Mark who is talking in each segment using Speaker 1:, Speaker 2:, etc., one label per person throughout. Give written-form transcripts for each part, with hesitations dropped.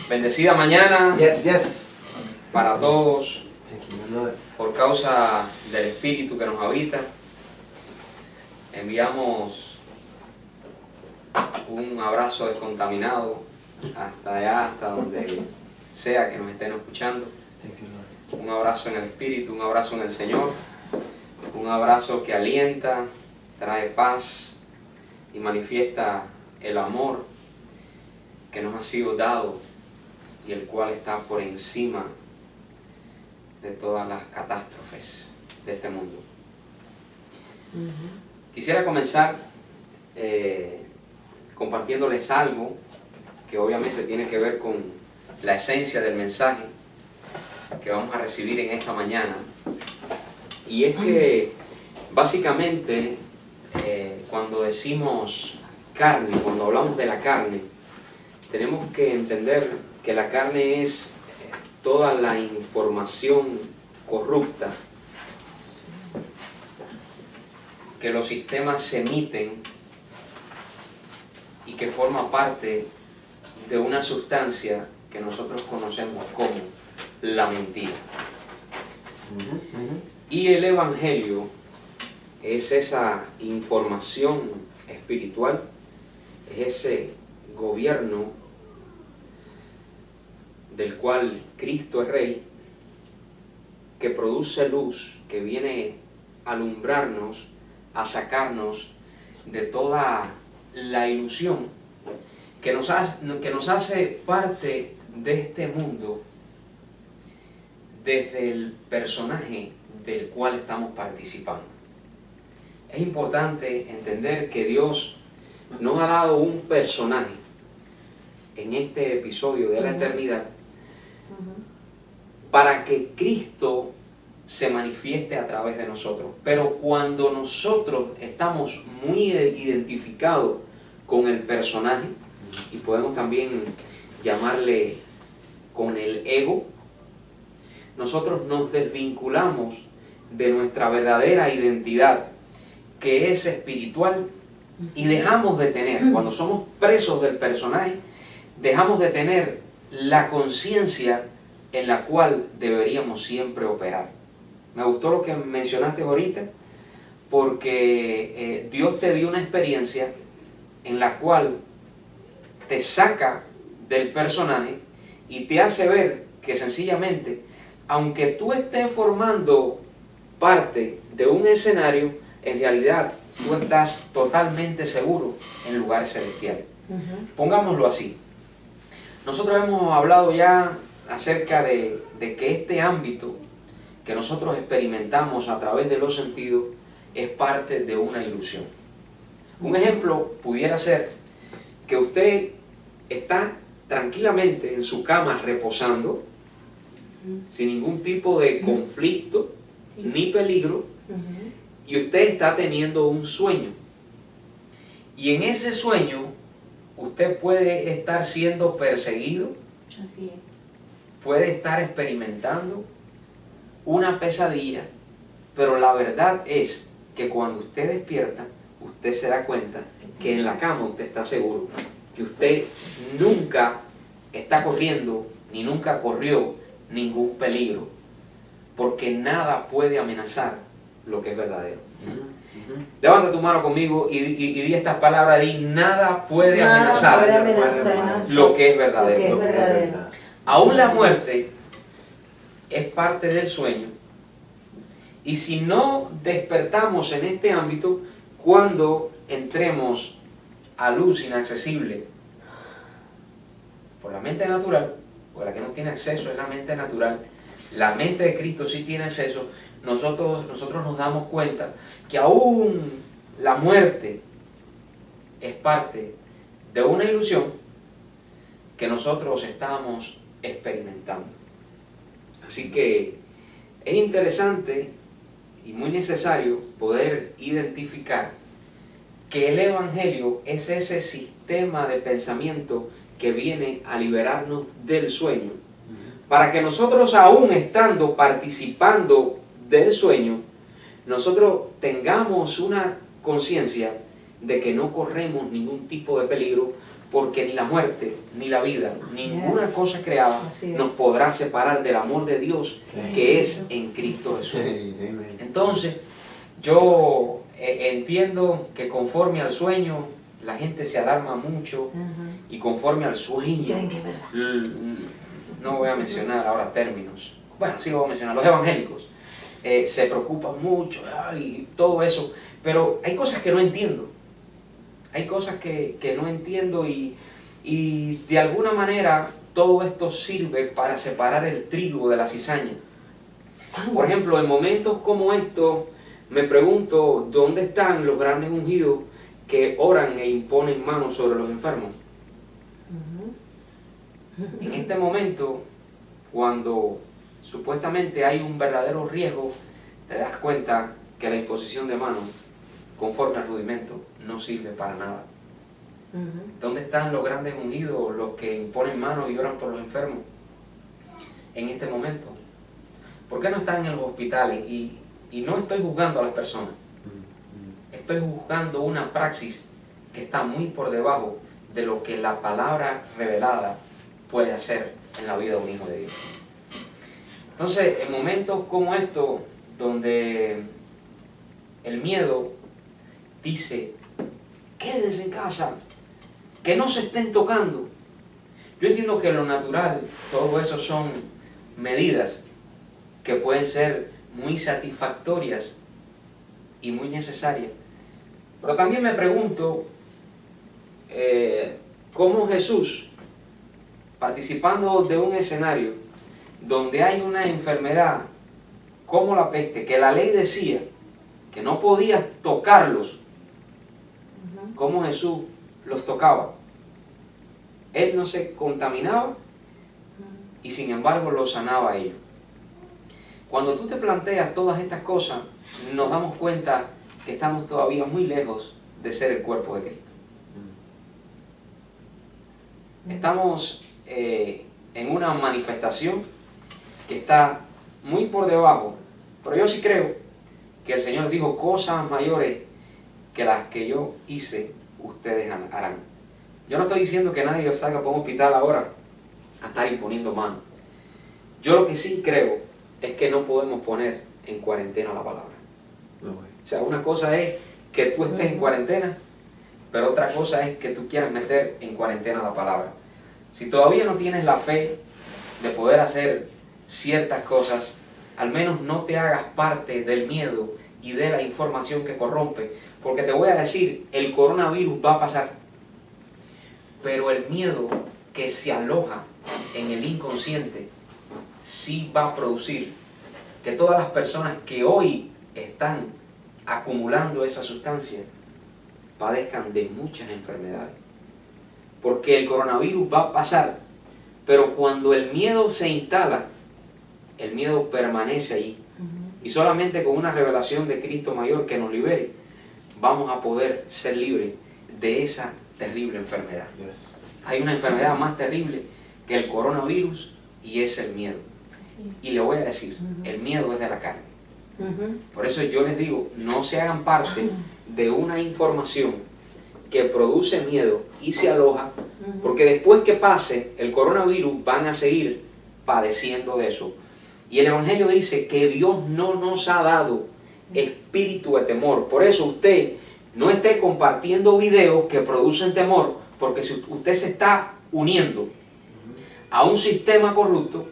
Speaker 1: Bendecida mañana
Speaker 2: Yes.
Speaker 1: para todos
Speaker 2: Thank you, my Lord.
Speaker 1: por causa del Espíritu que nos habita. Enviamos un abrazo descontaminado hasta allá, hasta donde sea que nos estén escuchando.
Speaker 2: Thank you, Lord.
Speaker 1: Un abrazo en el Espíritu, un abrazo en el Señor, un abrazo que alienta, trae paz y manifiesta el amor que nos ha sido dado y el cual está por encima de todas las catástrofes de este mundo. Quisiera comenzar compartiéndoles algo que obviamente tiene que ver con la esencia del mensaje que vamos a recibir en esta mañana. Y es que básicamente cuando decimos carne, cuando hablamos de la carne, tenemos que entender que la carne es toda la información corrupta que los sistemas emiten y que forma parte de una sustancia que nosotros conocemos como la mentira. Y el Evangelio es esa información espiritual, es ese gobierno del cual Cristo es Rey, que produce luz, que viene a alumbrarnos, a sacarnos de toda la ilusión que nos hace parte de este mundo desde el personaje del cual estamos participando. Es importante entender que Dios nos ha dado un personaje en este episodio de la eternidad para que Cristo se manifieste a través de nosotros. Pero cuando nosotros estamos muy identificados con el personaje, y podemos también llamarle con el ego, nosotros nos desvinculamos de nuestra verdadera identidad, que es espiritual, y dejamos de tener, cuando somos presos del personaje, dejamos de tener la conciencia en la cual deberíamos siempre operar. Me gustó lo que mencionaste ahorita, porque Dios te dio una experiencia en la cual te saca del personaje y te hace ver que sencillamente, aunque tú estés formando parte de un escenario, en realidad tú estás totalmente seguro en lugares celestiales. Pongámoslo así. Nosotros hemos hablado ya acerca de que este ámbito que nosotros experimentamos a través de los sentidos es parte de una ilusión. Un ejemplo pudiera ser que usted está tranquilamente en su cama reposando, sin ningún tipo de conflicto ni peligro, y usted está teniendo un sueño. Y en ese sueño usted puede estar siendo perseguido,
Speaker 3: Así es.
Speaker 1: puede estar experimentando una pesadilla, pero la verdad es que cuando usted despierta, usted se da cuenta que en la cama usted está seguro, que usted nunca está corriendo, ni nunca corrió ningún peligro, porque nada puede amenazar lo que es verdadero. Levanta tu mano conmigo y di estas palabras, di: nada puede amenazar lo que es verdadero. Aún la muerte es parte del sueño, y si no despertamos en este ámbito, cuando entremos a luz inaccesible por la mente natural, porque la que no tiene acceso es la mente natural, la mente de Cristo sí tiene acceso, nosotros nos damos cuenta que aún la muerte es parte de una ilusión que nosotros estamos experimentando. Así que es interesante y muy necesario poder identificar que el Evangelio es ese sistema de pensamiento que viene a liberarnos del sueño, para que nosotros, aún estando participando del sueño, nosotros tengamos una conciencia de que no corremos ningún tipo de peligro, porque ni la muerte, ni la vida, ninguna cosa creada
Speaker 3: Así es.
Speaker 1: nos podrá separar del amor de Dios que es en Cristo Jesús.
Speaker 2: Amen.
Speaker 1: Entonces, yo entiendo que conforme al sueño, la gente se alarma mucho,
Speaker 3: Ajá.
Speaker 1: y conforme al sueño,
Speaker 3: Creen que es verdad.
Speaker 1: no voy a mencionar ahora términos, bueno, sí lo voy a mencionar, los evangélicos se preocupan mucho, y todo eso, pero hay cosas que no entiendo, hay cosas que no entiendo, y de alguna manera todo esto sirve para separar el trigo de la cizaña. Por ejemplo, en momentos como estos, me pregunto dónde están los grandes ungidos que oran e imponen manos sobre los enfermos. En este momento, cuando supuestamente hay un verdadero riesgo, te das cuenta que la imposición de manos, conforme al rudimento, no sirve para nada. ¿Dónde están los grandes ungidos, los que imponen manos y oran por los enfermos en este momento? ¿Por qué no están en los hospitales? Y no estoy juzgando a las personas, estoy juzgando una praxis que está muy por debajo de lo que la palabra revelada puede hacer en la vida de un hijo de Dios. Entonces, en momentos como estos, donde el miedo dice, quédense en casa, que no se estén tocando. Yo entiendo que lo natural, todo eso son medidas que pueden ser muy satisfactorias y muy necesarias. Pero también me pregunto, cómo Jesús, participando de un escenario donde hay una enfermedad como la peste, que la ley decía que no podías tocarlos, cómo Jesús los tocaba. Él no se contaminaba y sin embargo los sanaba a ellos. Cuando tú te planteas todas estas cosas, nos damos cuenta que estamos todavía muy lejos de ser el cuerpo de Cristo. Estamos en una manifestación que está muy por debajo, pero yo sí creo que el Señor dijo, cosas mayores que las que yo hice, ustedes harán. Yo no estoy diciendo que nadie salga para un hospital ahora a estar imponiendo manos. Yo lo que sí creo es que no podemos poner en cuarentena la palabra. O sea, una cosa es que tú estés en cuarentena, pero otra cosa es que tú quieras meter en cuarentena la palabra. Si todavía no tienes la fe de poder hacer ciertas cosas, al menos no te hagas parte del miedo y de la información que corrompe, porque te voy a decir, el coronavirus va a pasar, pero el miedo que se aloja en el inconsciente sí va a producir que todas las personas que hoy están acumulando esa sustancia padezcan de muchas enfermedades. Porque el coronavirus va a pasar, pero cuando el miedo se instala, el miedo permanece allí. Y solamente con una revelación de Cristo mayor que nos libere, vamos a poder ser libres de esa terrible enfermedad.
Speaker 2: Yes.
Speaker 1: Hay una enfermedad más terrible que el coronavirus y es el miedo. Y le voy a decir, el miedo es de la carne. Por eso yo les digo, no se hagan parte de una información que produce miedo y se aloja, porque después que pase el coronavirus van a seguir padeciendo de eso. Y el Evangelio dice que Dios no nos ha dado espíritu de temor. Por eso usted no esté compartiendo videos que producen temor, porque si usted se está uniendo a un sistema corrupto,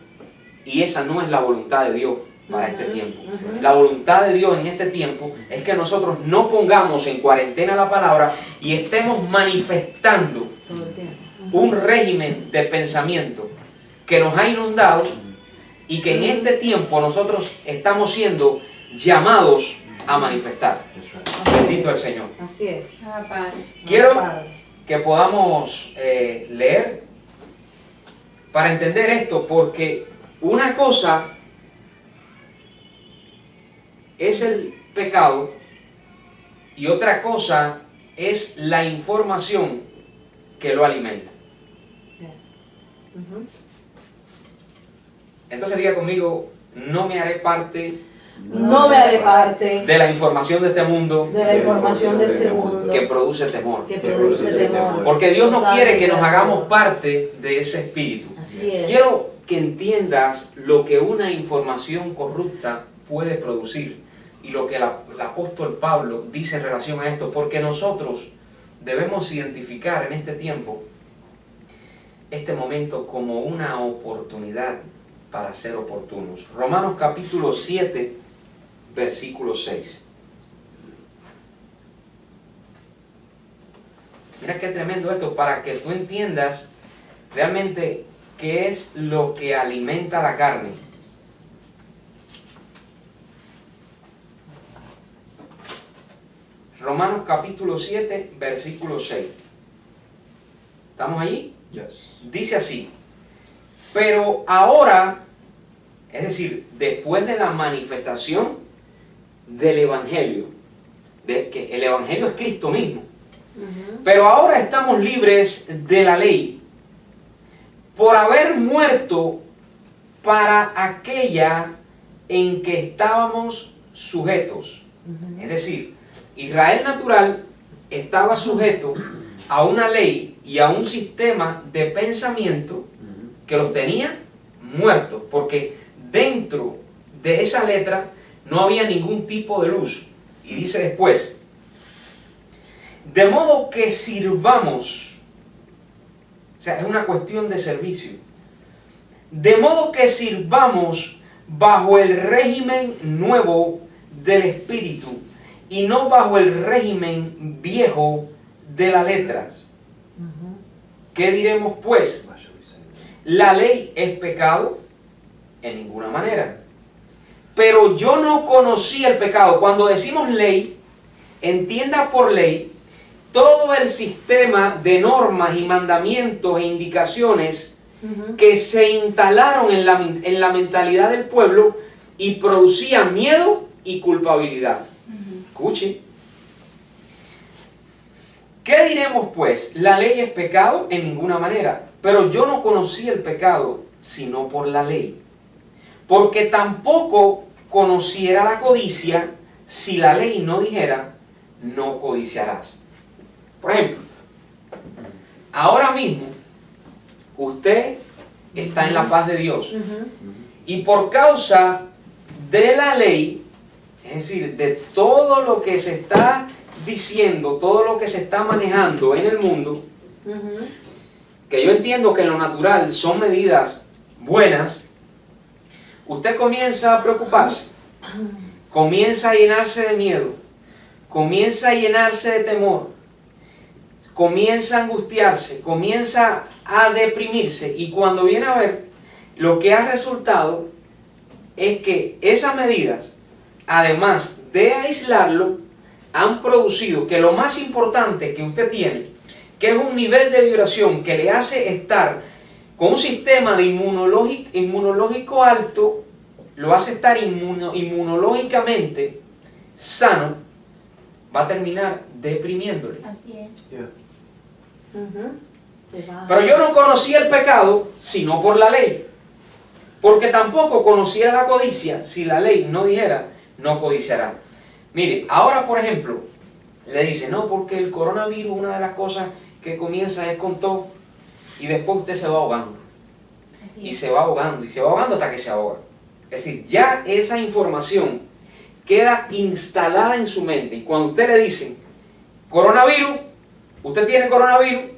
Speaker 1: y esa no es la voluntad de Dios para este tiempo. La voluntad de Dios en este tiempo es que nosotros no pongamos en cuarentena la palabra y estemos manifestando un régimen de pensamiento que nos ha inundado y que en este tiempo nosotros estamos siendo llamados a manifestar.
Speaker 2: That's right.
Speaker 1: Bendito el Señor.
Speaker 3: Así es.
Speaker 1: Quiero que podamos leer para entender esto, porque una cosa es el pecado y otra cosa es la información que lo alimenta. Entonces diga conmigo, no me haré parte
Speaker 3: No me haré parte
Speaker 1: de la información de este mundo
Speaker 3: de la información de este mundo
Speaker 1: que produce temor.
Speaker 3: que produce temor.
Speaker 1: Porque Dios no quiere que nos
Speaker 3: Totalmente.
Speaker 1: hagamos parte de ese espíritu.
Speaker 3: Así es.
Speaker 1: Quiero que entiendas lo que una información corrupta puede producir y lo que el apóstol Pablo dice en relación a esto, porque nosotros debemos identificar en este tiempo, este momento, como una oportunidad para ser oportunos. Romanos capítulo 7, versículo 6. Mira qué tremendo esto, para que tú entiendas realmente qué es lo que alimenta la carne. Romanos capítulo 7, versículo 6. ¿Estamos allí?
Speaker 2: Yes.
Speaker 1: Dice así: pero ahora, es decir, después de la manifestación del Evangelio, de que el Evangelio es Cristo mismo, pero ahora estamos libres de la ley, por haber muerto para aquella en que estábamos sujetos. Es decir, Israel natural estaba sujeto a una ley y a un sistema de pensamiento que los tenía muertos, porque dentro de esa letra no había ningún tipo de luz. Y dice después: de modo que sirvamos, o sea, es una cuestión de servicio, de modo que sirvamos bajo el régimen nuevo del Espíritu y no bajo el régimen viejo de la letra. ¿Qué diremos pues? ¿La ley es pecado? En ninguna manera. Pero yo no conocí el pecado. Cuando decimos ley, entienda por ley todo el sistema de normas y mandamientos e indicaciones que se instalaron en la mentalidad del pueblo y producían miedo y culpabilidad. Escuche. ¿Qué diremos pues? ¿La ley es pecado? En ninguna manera. Pero yo no conocí el pecado sino por la ley. Porque tampoco conociera la codicia si la ley no dijera: no codiciarás. Por ejemplo, ahora mismo usted está en la paz de Dios y por causa de la ley, es decir, de todo lo que se está diciendo, todo lo que se está manejando en el mundo, que yo entiendo que en lo natural son medidas buenas, usted comienza a preocuparse, comienza a llenarse de miedo, comienza a llenarse de temor, comienza a angustiarse, comienza a deprimirse, y cuando viene a ver, lo que ha resultado es que esas medidas, además de aislarlo, han producido que lo más importante que usted tiene, que es un nivel de vibración que le hace estar con un sistema de inmunológico alto, lo hace estar inmunológicamente sano, va a terminar deprimiéndole.
Speaker 4: Así es.
Speaker 2: Yeah.
Speaker 1: Pero yo no conocía el pecado sino por la ley, porque tampoco conocía la codicia si la ley no dijera: no codiciará. Mire, ahora por ejemplo, le dice: no, porque el coronavirus, una de las cosas que comienza es con todo, y después usted se va ahogando,
Speaker 4: Así
Speaker 1: y
Speaker 4: es.
Speaker 1: se va ahogando, y se va ahogando hasta que se ahoga. Es decir, ya esa información queda instalada en su mente, y cuando usted le dice: coronavirus, usted tiene coronavirus,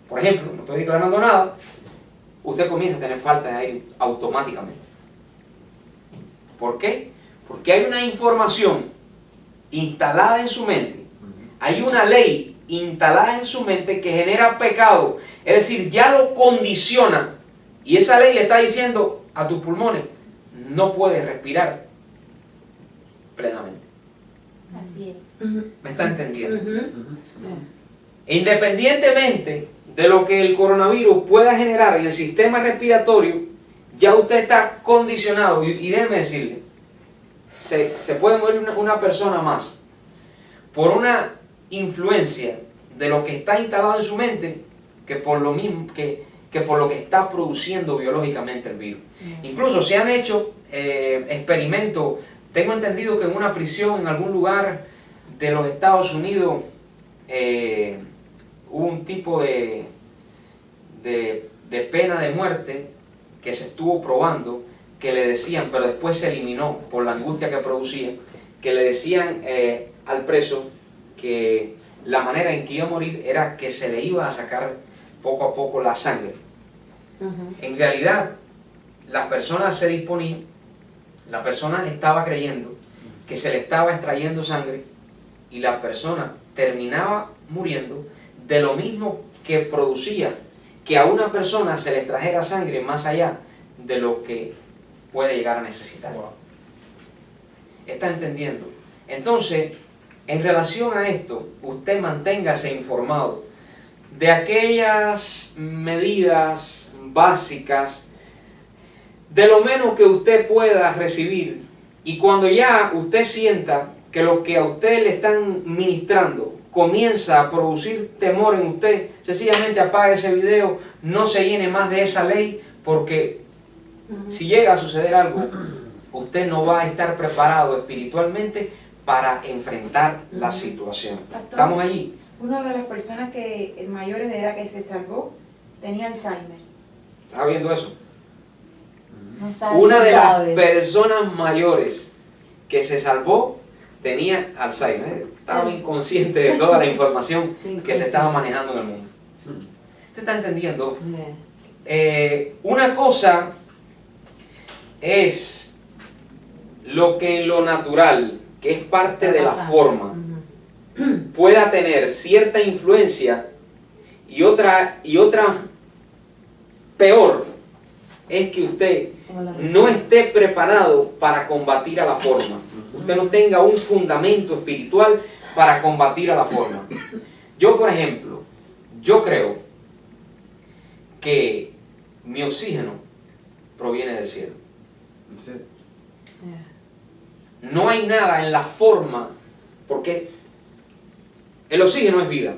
Speaker 1: por ejemplo, no estoy declarando nada, usted comienza a tener falta de aire automáticamente. ¿Por qué? Porque hay una información instalada en su mente, hay una ley instalada en su mente que genera pecado, es decir, ya lo condiciona, y esa ley le está diciendo a tus pulmones: no puedes respirar plenamente.
Speaker 4: Así es.
Speaker 1: ¿Me está entendiendo? Independientemente de lo que el coronavirus pueda generar en el sistema respiratorio, ya usted está condicionado, y déjeme decirle, se puede morir una persona más por una influencia de lo que está instalado en su mente que por lo mismo que por lo que está produciendo biológicamente el virus. Incluso se han hecho experimentos Tengo entendido que en una prisión en algún lugar de los Estados Unidos hubo un tipo de pena de muerte que se estuvo probando, que le decían, pero después se eliminó por la angustia que producía, que le decían al preso que la manera en que iba a morir era que se le iba a sacar poco a poco la sangre. En realidad, las personas se disponían, la persona estaba creyendo que se le estaba extrayendo sangre y la persona terminaba muriendo de lo mismo que producía que a una persona se le extrajera sangre más allá de lo que puede llegar a necesitar. ¿Está entendiendo? Entonces, en relación a esto, usted manténgase informado de aquellas medidas básicas, de lo menos que usted pueda recibir, y cuando ya usted sienta que lo que a usted le están ministrando comienza a producir temor en usted, sencillamente apague ese video, no se llene más de esa ley, porque si llega a suceder algo, usted no va a estar preparado espiritualmente para enfrentar la situación.
Speaker 5: Pastor,
Speaker 1: ¿Estamos allí?
Speaker 5: una de las personas mayores de edad que se salvó tenía Alzheimer.
Speaker 1: ¿Está viendo eso?
Speaker 4: No sabe.
Speaker 1: Una
Speaker 3: no
Speaker 1: de las
Speaker 3: sabe.
Speaker 1: personas mayores que se salvó tenía Alzheimer. Estaba inconsciente de toda la información que se estaba manejando en el mundo. ¿Usted está entendiendo? Una cosa es lo que en lo natural, que es parte de la forma, pueda tener cierta influencia, y otra peor es que usted no esté preparado para combatir a la forma. Usted no tenga un fundamento espiritual para combatir a la forma. Yo, por ejemplo, yo creo que mi oxígeno proviene del cielo.
Speaker 2: Sí.
Speaker 1: No hay nada en la forma, porque el oxígeno es vida.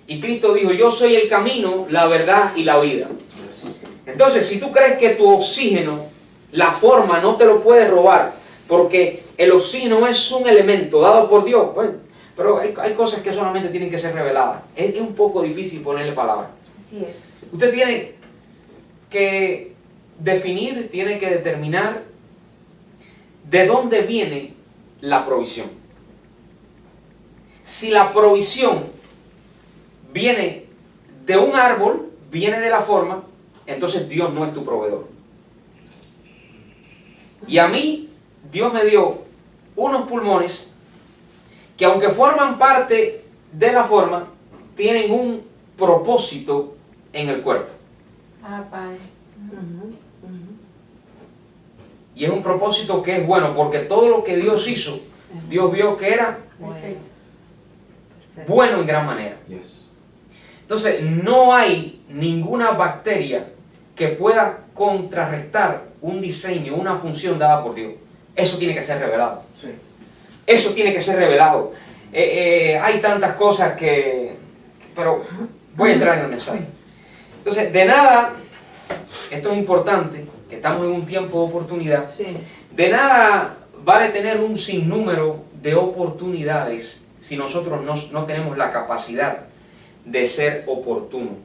Speaker 1: Y Cristo dijo, yo soy el camino, la verdad y la vida. Entonces, si tú crees que tu oxígeno, la forma no te lo puede robar, porque el oxígeno es un elemento dado por Dios, bueno, pero hay cosas que solamente tienen que ser reveladas. Es un poco difícil ponerle palabras.
Speaker 5: Así es.
Speaker 1: Usted tiene que definir, tiene que determinar de dónde viene la provisión. Si la provisión viene de un árbol, viene de la forma, entonces Dios no es tu proveedor. Y a mí, Dios me dio unos pulmones que, aunque forman parte de la forma, tienen un propósito en el cuerpo.
Speaker 5: Ah, Padre.
Speaker 1: Y es un propósito que es bueno, porque todo lo que Dios hizo, Dios vio que era
Speaker 5: Perfecto.
Speaker 1: bueno en gran manera.
Speaker 2: Yes.
Speaker 1: Entonces, no hay ninguna bacteria que pueda contrarrestar un diseño, una función dada por Dios. Eso tiene que ser revelado.
Speaker 2: Sí.
Speaker 1: Eso tiene que ser revelado. Hay tantas cosas que... Pero voy a entrar en el mensaje. Entonces, de nada, esto es importante, que estamos en un tiempo de oportunidad.
Speaker 3: Sí.
Speaker 1: De nada vale tener un sinnúmero de oportunidades si nosotros no tenemos la capacidad de ser oportunos.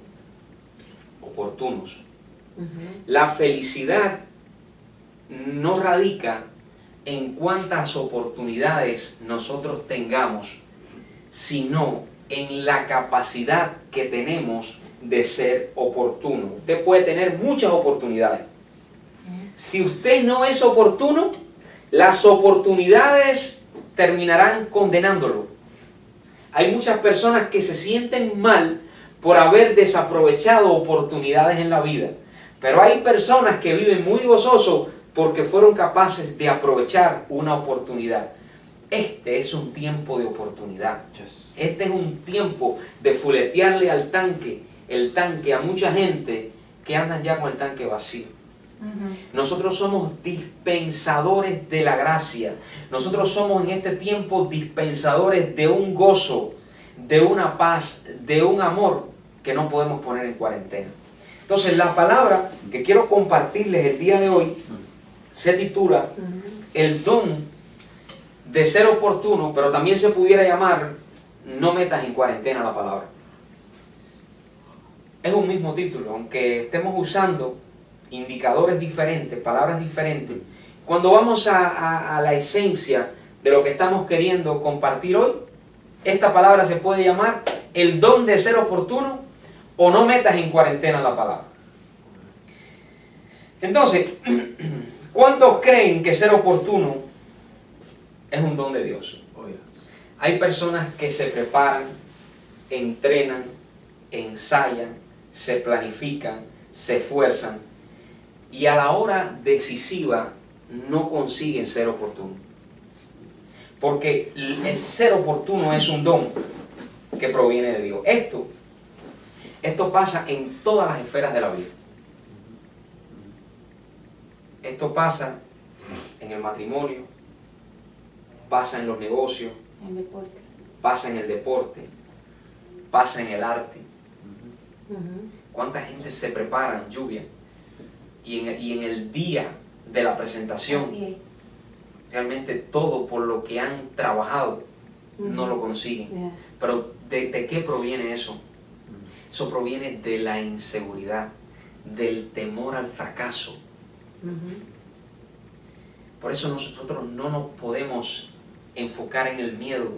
Speaker 1: La felicidad no radica en cuántas oportunidades nosotros tengamos, sino en la capacidad que tenemos de ser oportuno. Usted puede tener muchas oportunidades. Si usted no es oportuno, las oportunidades terminarán condenándolo. Hay muchas personas que se sienten mal por haber desaprovechado oportunidades en la vida. Pero hay personas que viven muy gozosos porque fueron capaces de aprovechar una oportunidad. Este es un tiempo de oportunidad.
Speaker 2: Yes.
Speaker 1: Este es un tiempo de fuletearle al tanque, el tanque a mucha gente que andan ya con el tanque vacío. Nosotros somos dispensadores de la gracia. Nosotros somos en este tiempo dispensadores de un gozo, de una paz, de un amor que no podemos poner en cuarentena. Entonces, la palabra que quiero compartirles el día de hoy se titula el don de ser oportuno, pero también se pudiera llamar no metas en cuarentena la palabra. Es un mismo título, aunque estemos usando indicadores diferentes, palabras diferentes. Cuando vamos a la esencia de lo que estamos queriendo compartir hoy, esta palabra se puede llamar el don de ser oportuno o no metas en cuarentena la palabra. Entonces, ¿cuántos creen que ser oportuno es un don de Dios? Hay personas que se preparan, entrenan, ensayan, se planifican, se esfuerzan y a la hora decisiva no consiguen ser oportunos. Porque el ser oportuno es un don que proviene de Dios. Esto pasa en todas las esferas de la vida. Esto pasa en el matrimonio, pasa en los negocios,
Speaker 4: En deporte.
Speaker 1: pasa en el deporte, pasa en el arte. ¿Cuánta gente se prepara en lluvia? Y en el día de la presentación,
Speaker 4: Así es.
Speaker 1: realmente todo por lo que han trabajado no lo consiguen.
Speaker 3: Yeah.
Speaker 1: Pero ¿de qué proviene eso? Eso proviene de la inseguridad, del temor al fracaso. Por eso nosotros no nos podemos enfocar en el miedo,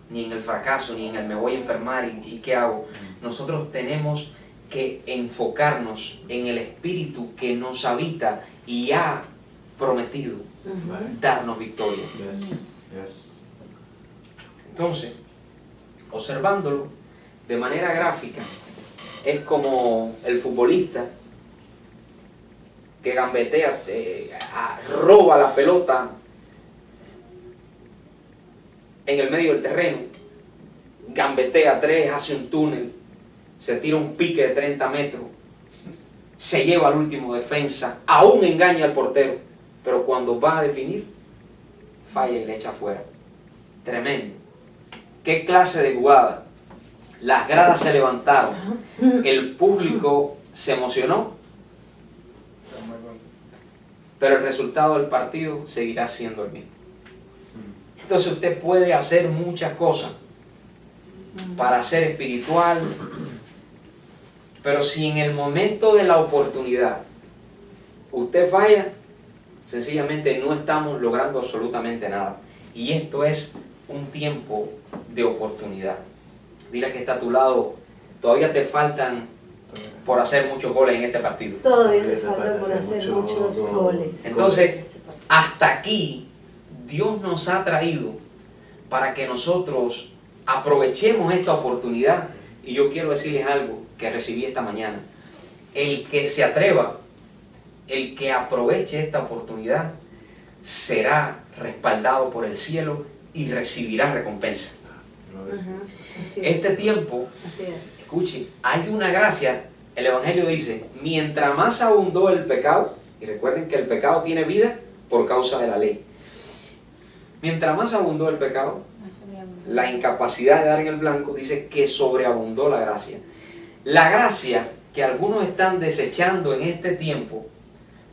Speaker 1: ni en el fracaso, ni en el me voy a enfermar y qué hago. Nosotros tenemos que enfocarnos en el Espíritu que nos habita y ha prometido darnos victoria. Entonces, observándolo de manera gráfica, es como el futbolista que gambetea, roba la pelota en el medio del terreno, gambetea 3, hace un túnel, se tira un pique de 30 metros, se lleva al último defensa, aún engaña al portero, pero cuando va a definir, falla y le echa afuera. Tremendo. ¿Qué clase de jugada? Las gradas se levantaron, el público se emocionó, pero el resultado del partido seguirá siendo el mismo. Entonces usted puede hacer muchas cosas para ser espiritual, pero si en el momento de la oportunidad usted falla, sencillamente no estamos logrando absolutamente nada. Y esto es un tiempo de oportunidad. Dile que está a tu lado, todavía te faltan por hacer muchos goles en este partido.
Speaker 3: Todavía te falta por hacer muchos goles.
Speaker 1: Entonces, hasta aquí, Dios nos ha traído para que nosotros aprovechemos esta oportunidad. Y yo quiero decirles algo que recibí esta mañana. El que se atreva, el que aproveche esta oportunidad, será respaldado por el cielo y recibirá recompensa. Este tiempo, escuche, hay una gracia. El Evangelio dice, mientras más abundó el pecado, y recuerden que el pecado tiene vida por causa de la ley. Mientras más abundó el pecado, la incapacidad de dar en el blanco, dice que sobreabundó la gracia. La gracia que algunos están desechando en este tiempo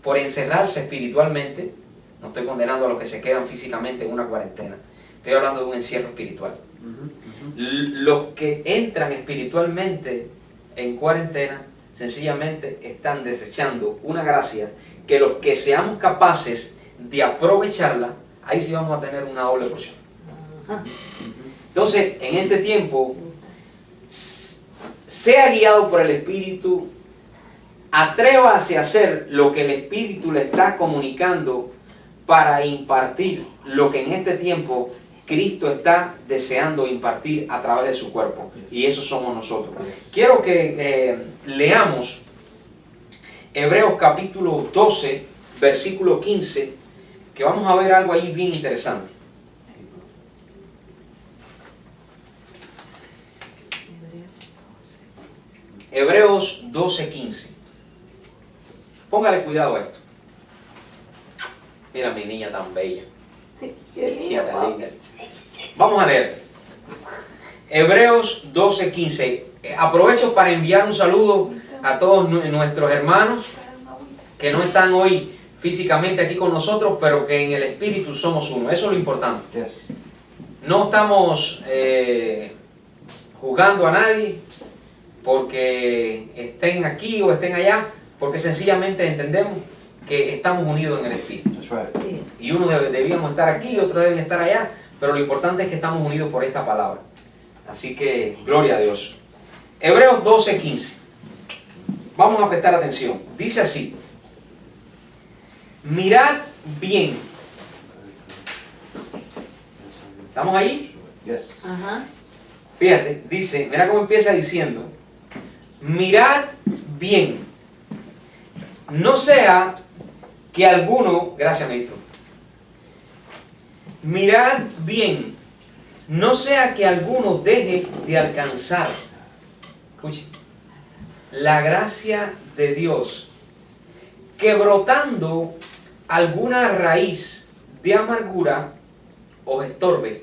Speaker 1: por encerrarse espiritualmente, no estoy condenando a los que se quedan físicamente en una cuarentena, estoy hablando de un encierro espiritual. Los que entran espiritualmente en cuarentena, sencillamente están desechando una gracia que los que seamos capaces de aprovecharla, ahí sí vamos a tener una doble porción. Entonces, en este tiempo, sea guiado por el Espíritu, atrévase a hacer lo que el Espíritu le está comunicando para impartir lo que en este tiempo Cristo está deseando impartir a través de su cuerpo. Y eso somos nosotros. Quiero que leamos Hebreos capítulo 12, versículo 15, que vamos a ver algo ahí bien interesante. Hebreos 12, 15. Póngale cuidado a esto. Mira mi niña tan bella. Chica linda. Vamos a leer. Hebreos 12, 15. Aprovecho para enviar un saludo a todos nuestros hermanos que no están hoy físicamente aquí con nosotros, pero que en el espíritu somos uno. Eso es lo importante.
Speaker 2: Yes.
Speaker 1: No estamos juzgando a nadie porque estén aquí o estén allá, porque sencillamente entendemos que estamos unidos en el espíritu.
Speaker 2: That's right.
Speaker 3: Sí.
Speaker 1: Y unos debíamos estar aquí y otros deben estar allá, pero lo importante es que estamos unidos por esta palabra. Así que, gloria a Dios. Hebreos 12:15. Vamos a prestar atención. Dice así: mirad bien. ¿Estamos ahí?
Speaker 2: Yes.
Speaker 3: Ajá.
Speaker 1: Fíjate, dice, mira cómo empieza diciendo: mirad bien. No sea que alguno, gracias maestro, mirad bien, no sea que alguno deje de alcanzar, escuche, la gracia de Dios, que brotando alguna raíz de amargura os estorbe,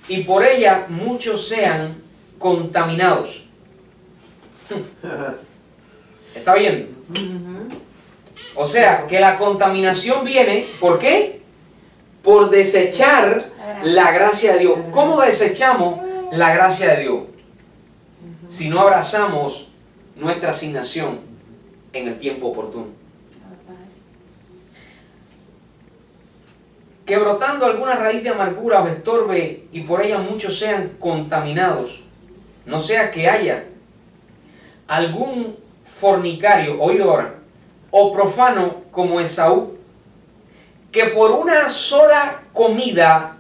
Speaker 1: y por ella muchos sean contaminados. ¿Está viendo? O sea, que la contaminación viene, ¿por qué? Por desechar la gracia de Dios. ¿Cómo desechamos la gracia de Dios? Si no abrazamos nuestra asignación en el tiempo oportuno. Que brotando alguna raíz de amargura os estorbe y por ella muchos sean contaminados. No sea que haya algún fornicario, oído ahora, o profano como Esaú, que por una sola comida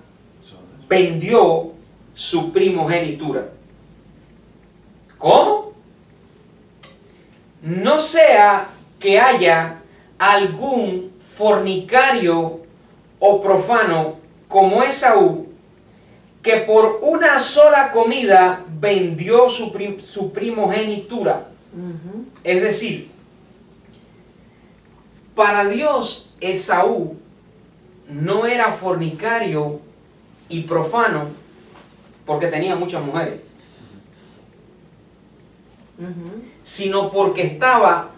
Speaker 1: vendió su primogenitura. ¿Cómo? No sea que haya algún fornicario o profano como Esaú, que por una sola comida vendió su primogenitura. Es decir, para Dios Esaú no era fornicario y profano porque tenía muchas mujeres, sino porque estaba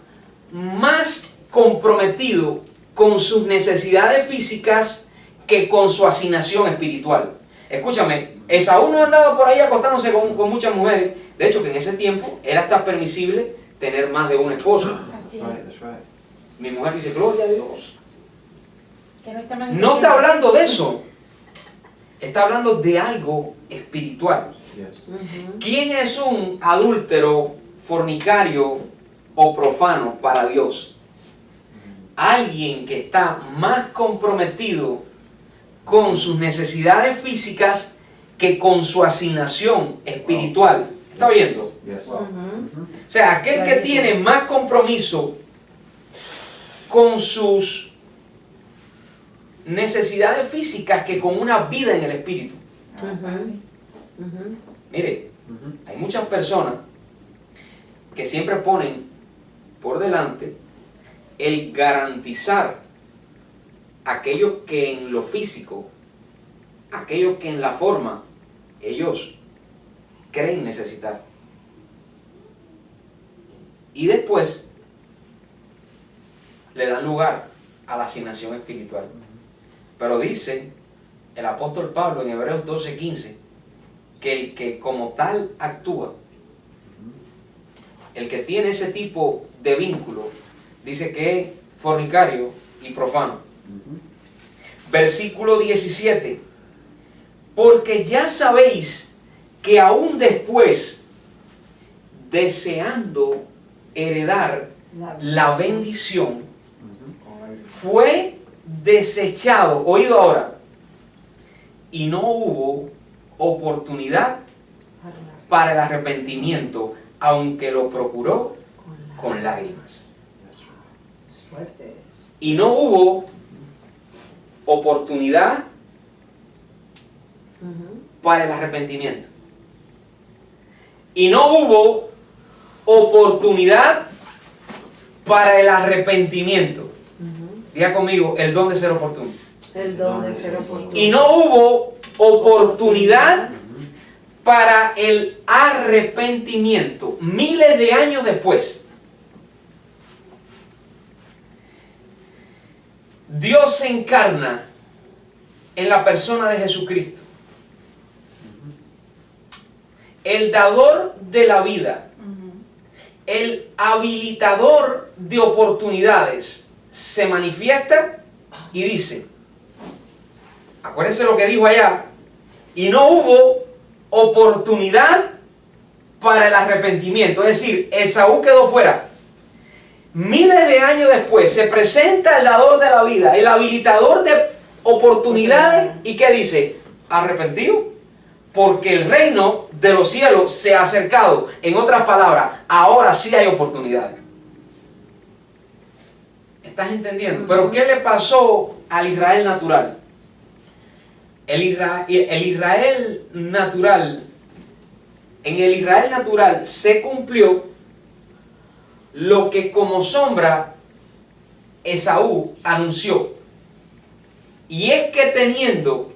Speaker 1: más comprometido con sus necesidades físicas que con su asignación espiritual. Escúchame, Esaú no andaba por ahí acostándose con muchas mujeres. De hecho, que en ese tiempo era hasta permisible tener más de una esposa.
Speaker 5: Así.
Speaker 2: That's right.
Speaker 1: Mi mujer dice, gloria a Dios.
Speaker 5: Que no está mal en
Speaker 1: No
Speaker 5: ese
Speaker 1: está
Speaker 5: tiempo.
Speaker 1: hablando de eso. Está hablando de algo espiritual.
Speaker 2: Yes.
Speaker 1: ¿Quién es un adúltero, fornicario o profano para Dios? Alguien que está más comprometido con sus necesidades físicas que con su asignación espiritual. ¿Está viendo?
Speaker 2: Yes.
Speaker 1: O sea, aquel que tiene más compromiso con sus necesidades físicas que con una vida en el espíritu. Mire, hay muchas personas que siempre ponen por delante el garantizar aquello que en lo físico, aquello que en la forma ellos creen necesitar. Y después le dan lugar a la asignación espiritual. Pero dice el apóstol Pablo en Hebreos 12:15 que el que como tal actúa, el que tiene ese tipo de vínculo, dice que es fornicario y profano. Versículo 17: porque ya sabéis que aún después, deseando heredar la bendición, fue desechado, oído ahora, y no hubo oportunidad para el arrepentimiento, aunque lo procuró con lágrimas. Y no hubo oportunidad para el arrepentimiento. Y no hubo oportunidad para el arrepentimiento. Diga conmigo, el don de ser oportuno.
Speaker 3: El don de ser oportuno.
Speaker 1: Y no hubo oportunidad para el arrepentimiento. Miles de años después. Dios se encarna en la persona de Jesucristo. El dador de la vida, el habilitador de oportunidades, se manifiesta y dice, acuérdense lo que dijo allá, y no hubo oportunidad para el arrepentimiento, es decir, Esaú quedó fuera. Miles de años después se presenta el dador de la vida, el habilitador de oportunidades, y ¿qué dice? Arrepentido, porque el reino de los cielos se ha acercado. En otras palabras, ahora sí hay oportunidad. ¿Estás entendiendo? Pero ¿qué le pasó al Israel natural? El Israel natural, en el Israel natural se cumplió lo que como sombra Esaú anunció. Y es que teniendo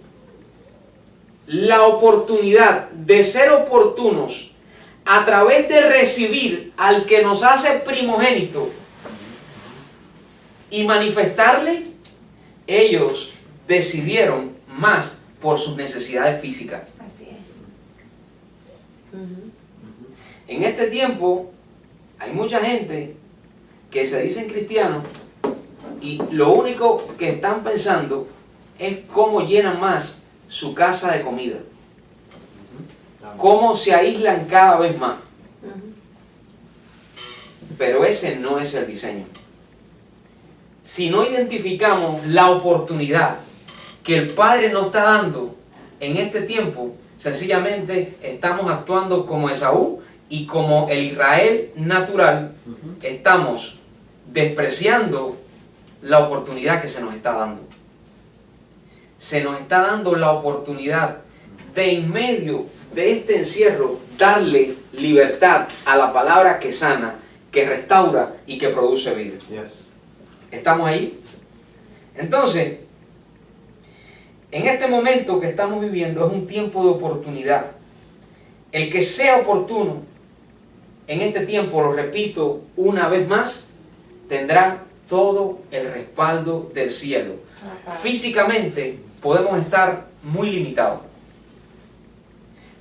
Speaker 1: la oportunidad de ser oportunos a través de recibir al que nos hace primogénito y manifestarle, ellos decidieron más por sus necesidades físicas.
Speaker 5: Así es.
Speaker 1: En este tiempo hay mucha gente que se dicen cristianos y lo único que están pensando es cómo llenan más su casa de comida, cómo se aíslan cada vez más. Pero ese no es el diseño. Si no identificamos la oportunidad que el Padre nos está dando en este tiempo, sencillamente estamos actuando como Esaú y como el Israel natural, estamos despreciando la oportunidad que se nos está dando. Se nos está dando la oportunidad de en medio de este encierro darle libertad a la palabra que sana, que restaura y que produce vida.
Speaker 2: Yes.
Speaker 1: ¿Estamos ahí? Entonces, en este momento que estamos viviendo es un tiempo de oportunidad. El que sea oportuno en este tiempo, lo repito una vez más, tendrá todo el respaldo del cielo. Físicamente podemos estar muy limitados,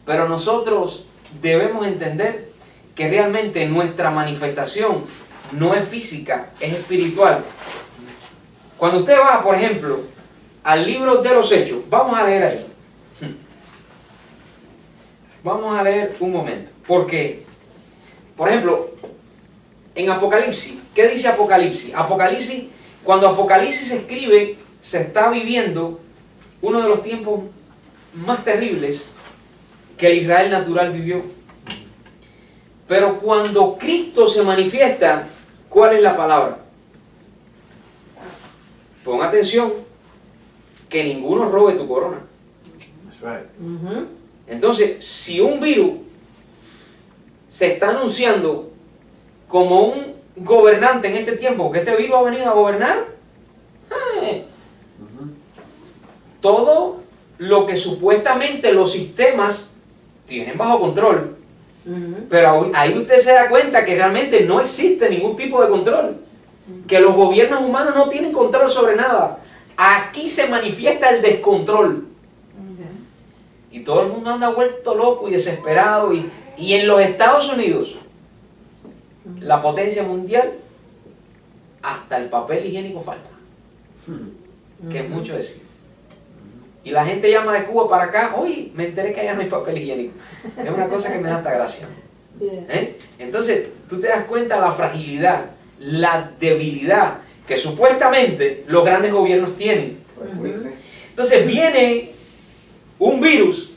Speaker 1: pero nosotros debemos entender que realmente nuestra manifestación no es física, es espiritual. Cuando usted va, por ejemplo, al libro de los Hechos, vamos a leer ahí. Vamos a leer un momento, porque, por ejemplo, en Apocalipsis, ¿qué dice Apocalipsis? Apocalipsis, cuando Apocalipsis se escribe, se está viviendo uno de los tiempos más terribles que el Israel natural vivió. Pero cuando Cristo se manifiesta, ¿cuál es la palabra? Pon atención, que ninguno robe tu corona.
Speaker 2: That's right.
Speaker 1: Entonces, si un virus se está anunciando como un gobernante en este tiempo, porque este virus ha venido a gobernar, todo lo que supuestamente los sistemas tienen bajo control, pero ahí usted se da cuenta que realmente no existe ningún tipo de control, que los gobiernos humanos no tienen control sobre nada. Aquí se manifiesta el descontrol. Y todo el mundo anda vuelto loco y desesperado. Y en los Estados Unidos, la potencia mundial, hasta el papel higiénico falta. Que es mucho decir. Y la gente llama de Cuba para acá, oye, me enteré que allá no hay papel higiénico. Es una cosa que me da hasta gracia. Entonces, tú te das cuenta de la fragilidad, la debilidad que supuestamente los grandes gobiernos tienen. Entonces viene un virus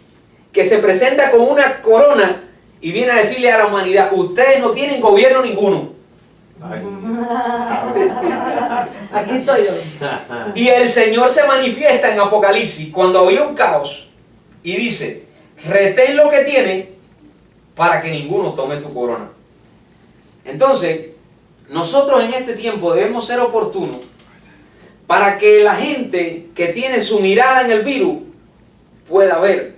Speaker 1: que se presenta con una corona y viene a decirle a la humanidad, ustedes no tienen gobierno ninguno.
Speaker 2: Ay.
Speaker 3: Aquí estoy yo.
Speaker 1: Y el Señor se manifiesta en Apocalipsis cuando había un caos y dice, retén lo que tiene para que ninguno tome tu corona. Entonces, nosotros en este tiempo debemos ser oportunos para que la gente que tiene su mirada en el virus pueda ver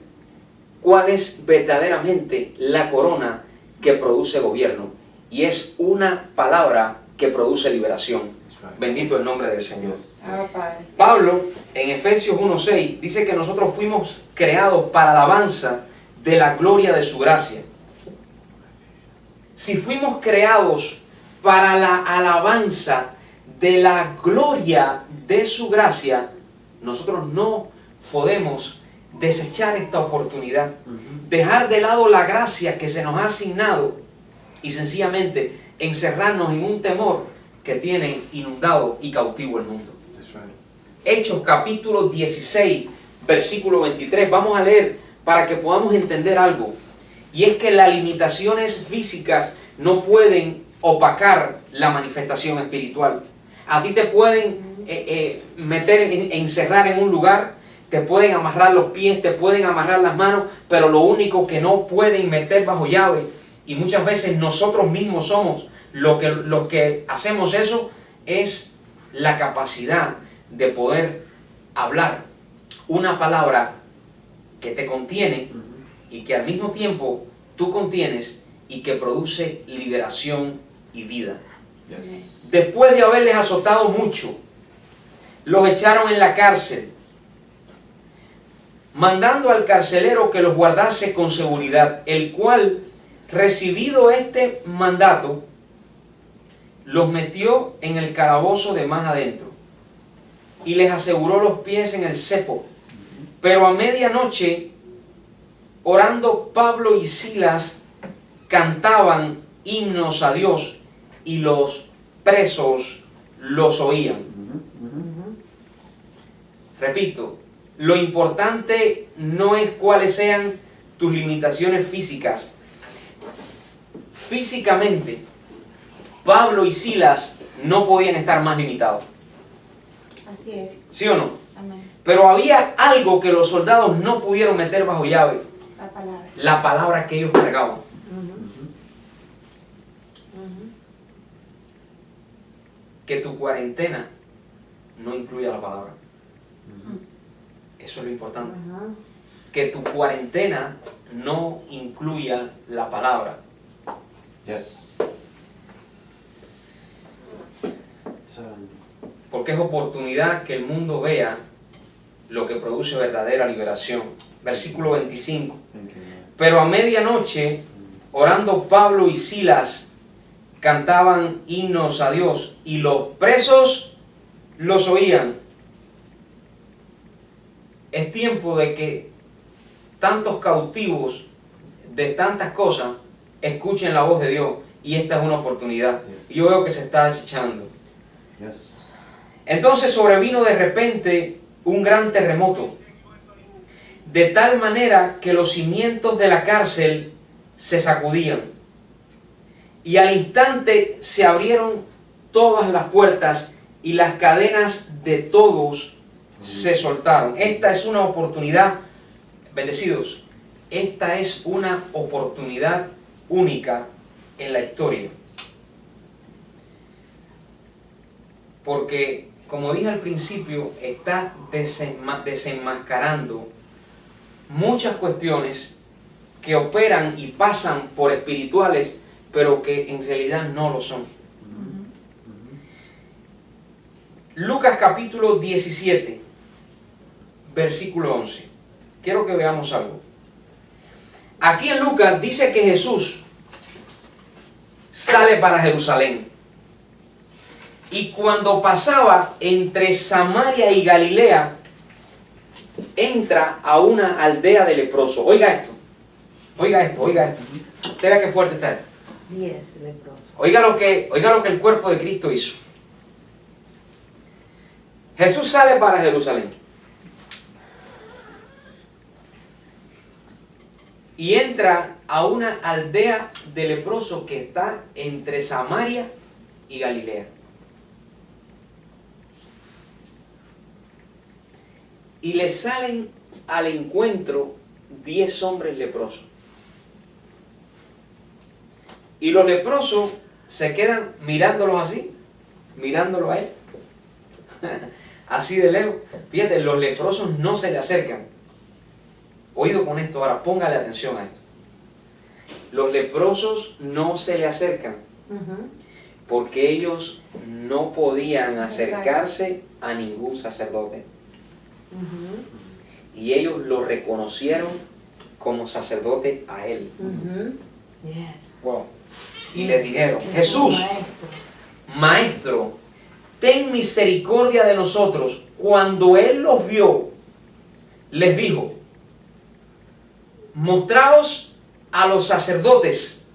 Speaker 1: cuál es verdaderamente la corona que produce gobierno. Y es una palabra que produce liberación.
Speaker 2: right.
Speaker 1: Bendito el nombre del Señor.
Speaker 2: Yes.
Speaker 5: Ah, Padre.
Speaker 1: Pablo, en Efesios 1:6, dice que nosotros fuimos creados para alabanza de la gloria de su gracia. Si fuimos creados para la alabanza de la gloria de su gracia, nosotros no podemos desechar esta oportunidad, dejar de lado la gracia que se nos ha asignado y sencillamente encerrarnos en un temor que tiene inundado y cautivo el mundo.
Speaker 2: That's right.
Speaker 1: Hechos capítulo 16, versículo 23. Vamos a leer para que podamos entender algo. Y es que las limitaciones físicas no pueden opacar la manifestación espiritual. A ti te pueden encerrar en un lugar, te pueden amarrar los pies, te pueden amarrar las manos, pero lo único que no pueden meter bajo llave, y muchas veces nosotros mismos somos los que hacemos eso, es la capacidad de poder hablar una palabra que te contiene y que al mismo tiempo tú contienes y que produce liberación y vida.
Speaker 2: Yes.
Speaker 1: Después de haberles azotado mucho, los echaron en la cárcel, mandando al carcelero que los guardase con seguridad, el cual, recibido este mandato, los metió en el calabozo de más adentro y les aseguró los pies en el cepo. Pero a medianoche, orando, Pablo y Silas cantaban himnos a Dios y los presos los oían. Repito, lo importante no es cuáles sean tus limitaciones físicas. Físicamente, Pablo y Silas no podían estar más limitados.
Speaker 5: Así es.
Speaker 1: ¿Sí o no?
Speaker 5: Amén.
Speaker 1: Pero había algo que los soldados no pudieron meter bajo llave.
Speaker 5: La palabra.
Speaker 1: La palabra que ellos cargaban. Que tu cuarentena no incluya la palabra. Eso es lo importante. Que tu cuarentena no incluya la palabra.
Speaker 2: Yes.
Speaker 1: Porque es oportunidad que el mundo vea lo que produce verdadera liberación. Versículo 25.
Speaker 2: Thank you, Lord.
Speaker 1: Pero a medianoche, orando Pablo y Silas, cantaban himnos a Dios y los presos los oían. Es tiempo de que tantos cautivos de tantas cosas escuchen la voz de Dios, y esta es una oportunidad. Y yo veo que se está desechando.
Speaker 2: Yes.
Speaker 1: Entonces sobrevino de repente un gran terremoto, de tal manera que los cimientos de la cárcel se sacudían, y al instante se abrieron todas las puertas y las cadenas de todos se soltaron. Esta es una oportunidad, bendecidos, esta es una oportunidad única en la historia. Porque, como dije al principio, está desenmascarando muchas cuestiones que operan y pasan por espirituales, pero que en realidad no lo son. Lucas capítulo 17, versículo 11. Quiero que veamos algo. Aquí en Lucas dice que Jesús sale para Jerusalén. Y cuando pasaba entre Samaria y Galilea, entra a una aldea de leprosos. Oiga esto, oiga esto, oiga esto. Usted vea qué fuerte está esto.
Speaker 3: 10 leprosos.
Speaker 1: Oiga lo que el cuerpo de Cristo hizo. Jesús sale para Jerusalén. Y entra a una aldea de leprosos que está entre Samaria y Galilea. Y le salen al encuentro 10 hombres leprosos. Y los leprosos se quedan mirándolos así, mirándolo a él, así de lejos. Fíjate, los leprosos no se le acercan. Oído con esto, ahora póngale atención a esto. Los leprosos no se le acercan. porque ellos no podían acercarse a ningún sacerdote. Y ellos lo reconocieron como sacerdote a él.
Speaker 3: Yes.
Speaker 1: Wow. Y le dijeron, Jesús, Maestro, ten misericordia de nosotros. Cuando él los vio, les dijo, mostraos a los sacerdotes.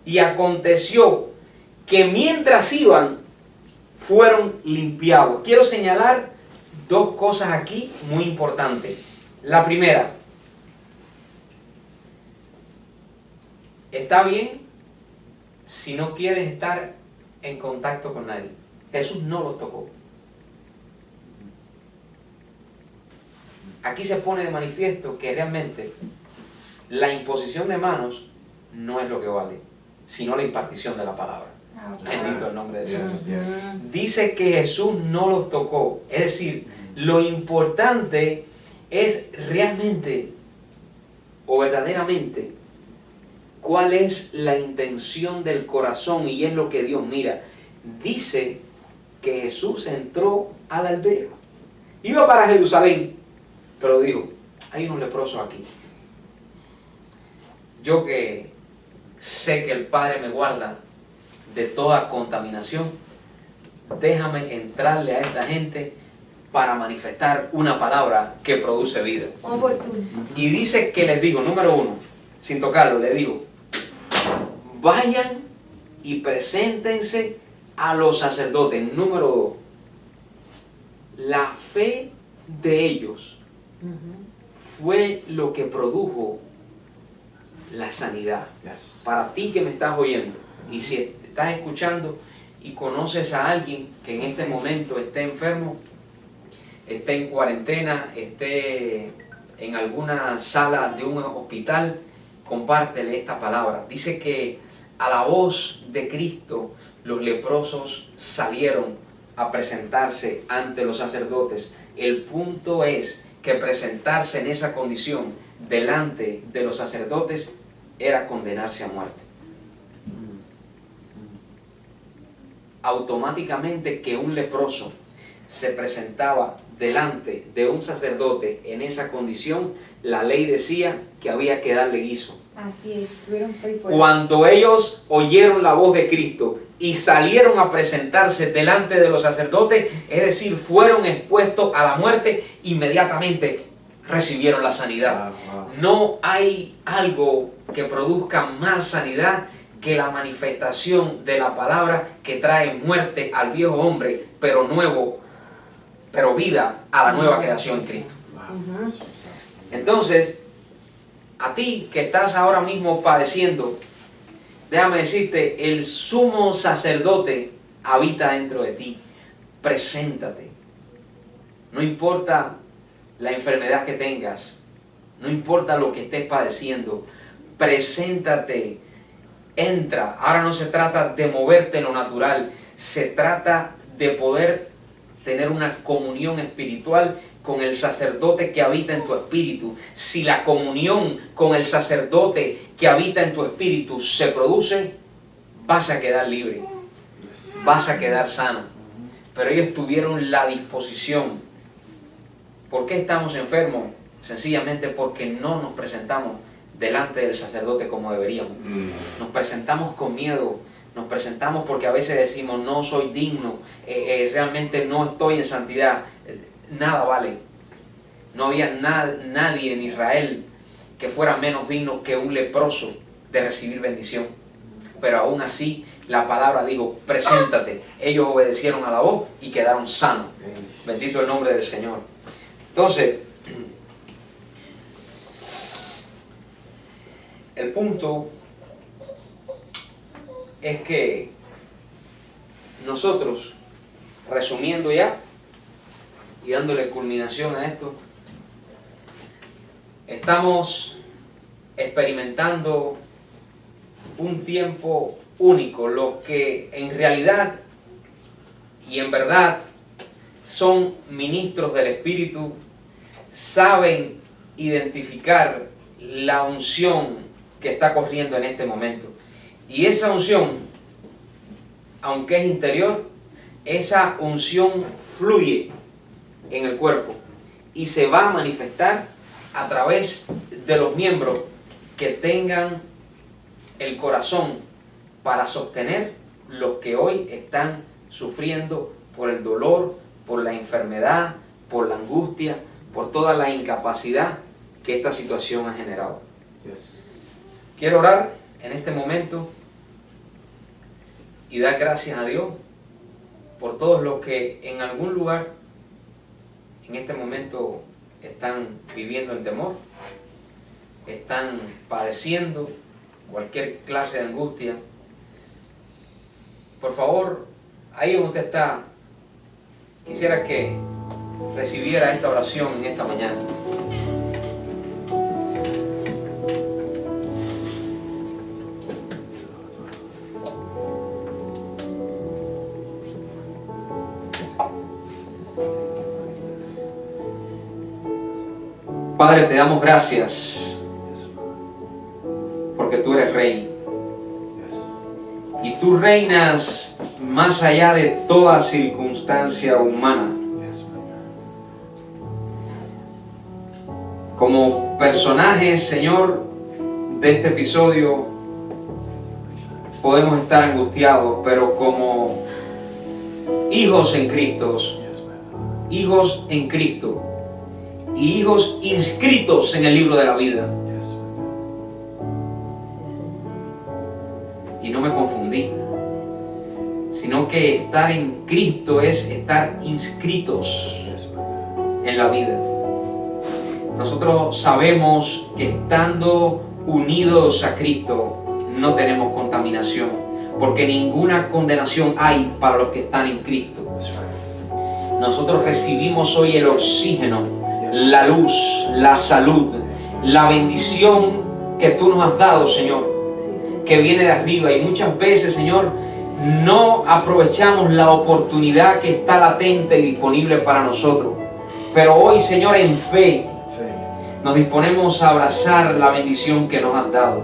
Speaker 1: Y aconteció que mientras iban, fueron limpiados. Quiero señalar dos cosas aquí muy importantes. La primera, está bien si no quieres estar en contacto con nadie. Jesús no los tocó. Aquí se pone de manifiesto que realmente la imposición de manos no es lo que vale, sino la impartición de la palabra. Bendito el nombre del Señor. Dice que Jesús no los tocó. Es decir, lo importante es realmente o verdaderamente cuál es la intención del corazón, y es lo que Dios mira. Dice que Jesús entró a la aldea. Iba para Jerusalén, pero dijo, hay unos leprosos aquí. Yo que sé que el Padre me guarda de toda contaminación, déjame entrarle a esta gente para manifestar una palabra que produce vida. Y dice que les digo, número uno, sin tocarlo, le digo, vayan y preséntense a los sacerdotes. Número dos, la fe de ellos fue lo que produjo la sanidad. Para ti que me estás oyendo, y si estás escuchando y conoces a alguien que en este momento esté enfermo, esté en cuarentena, esté en alguna sala de un hospital, compártele esta palabra. Dice que a la voz de Cristo los leprosos salieron a presentarse ante los sacerdotes. El punto es que presentarse en esa condición delante de los sacerdotes era condenarse a muerte. Automáticamente que un leproso se presentaba delante de un sacerdote en esa condición, la ley decía que había que darle guiso.
Speaker 5: Así es, tuvieron fe y fuerza.
Speaker 1: Cuando ellos oyeron la voz de Cristo y salieron a presentarse delante de los sacerdotes, es decir, fueron expuestos a la muerte, inmediatamente recibieron la sanidad. No hay algo que produzca más sanidad que la manifestación de la palabra, que trae muerte al viejo hombre, pero vida a la nueva creación en Cristo. Entonces, a ti que estás ahora mismo padeciendo, déjame decirte, el sumo sacerdote habita dentro de ti. Preséntate. No importa la enfermedad que tengas, no importa lo que estés padeciendo, preséntate, entra. Ahora no se trata de moverte en lo natural, se trata de poder tener una comunión espiritual con el sacerdote que habita en tu espíritu. Si la comunión con el sacerdote que habita en tu espíritu se produce, vas a quedar libre, vas a quedar sano. Pero ellos tuvieron la disposición. ¿Por qué estamos enfermos? Sencillamente porque no nos presentamos delante del sacerdote como deberíamos. Nos presentamos con miedo, nos presentamos porque a veces decimos no soy digno, realmente no estoy en santidad. Nada vale. No había nadie en Israel que fuera menos digno que un leproso de recibir bendición. Pero aún así la palabra dijo, preséntate. Ellos obedecieron a la voz y quedaron sanos. Bendito el nombre del Señor. Entonces, el punto es que nosotros, resumiendo ya y dándole culminación a esto, estamos experimentando un tiempo único. Los que en realidad y en verdad son ministros del Espíritu saben identificar la unción que está corriendo en este momento. Y esa unción aunque es interior, esa unción fluye en el cuerpo y se va a manifestar a través de los miembros que tengan el corazón para sostener los que hoy están sufriendo por el dolor, por la enfermedad, por la angustia, por toda la incapacidad que esta situación ha generado.
Speaker 2: Yes.
Speaker 1: Quiero orar en este momento y dar gracias a Dios por todos los que en algún lugar en este momento están viviendo el temor, están padeciendo cualquier clase de angustia. Por favor, ahí donde usted está, quisiera que recibiera esta oración en esta mañana. Padre, te damos gracias porque tú eres rey y tú reinas más allá de toda circunstancia humana. Como personajes, Señor, de este episodio podemos estar angustiados, pero como hijos en Cristo, hijos en Cristo y hijos inscritos en el libro de la vida. Y no me confundí, sino que estar en Cristo es estar inscritos en la vida. Nosotros sabemos que estando unidos a Cristo no tenemos contaminación, porque ninguna condenación hay para los que están en Cristo. Nosotros recibimos hoy el oxígeno, la luz, la salud, la bendición que tú nos has dado, Señor, que viene de arriba. Y muchas veces, Señor, no aprovechamos la oportunidad que está latente y disponible para nosotros. Pero hoy, Señor, en fe, nos disponemos a abrazar la bendición que nos has dado.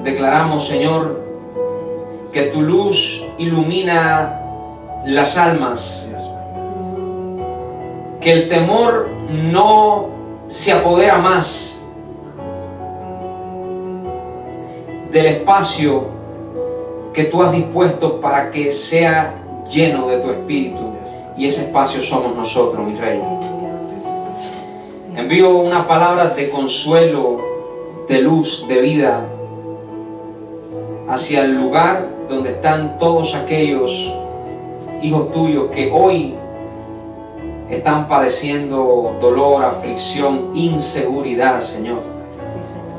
Speaker 1: Declaramos, Señor, que tu luz ilumina las almas, que el temor no se apodera más del espacio que tú has dispuesto para que sea lleno de tu espíritu, y ese espacio somos nosotros, mi Rey. Envío una palabra de consuelo, de luz, de vida hacia el lugar donde están todos aquellos hijos tuyos que hoy están padeciendo dolor, aflicción, inseguridad, Señor.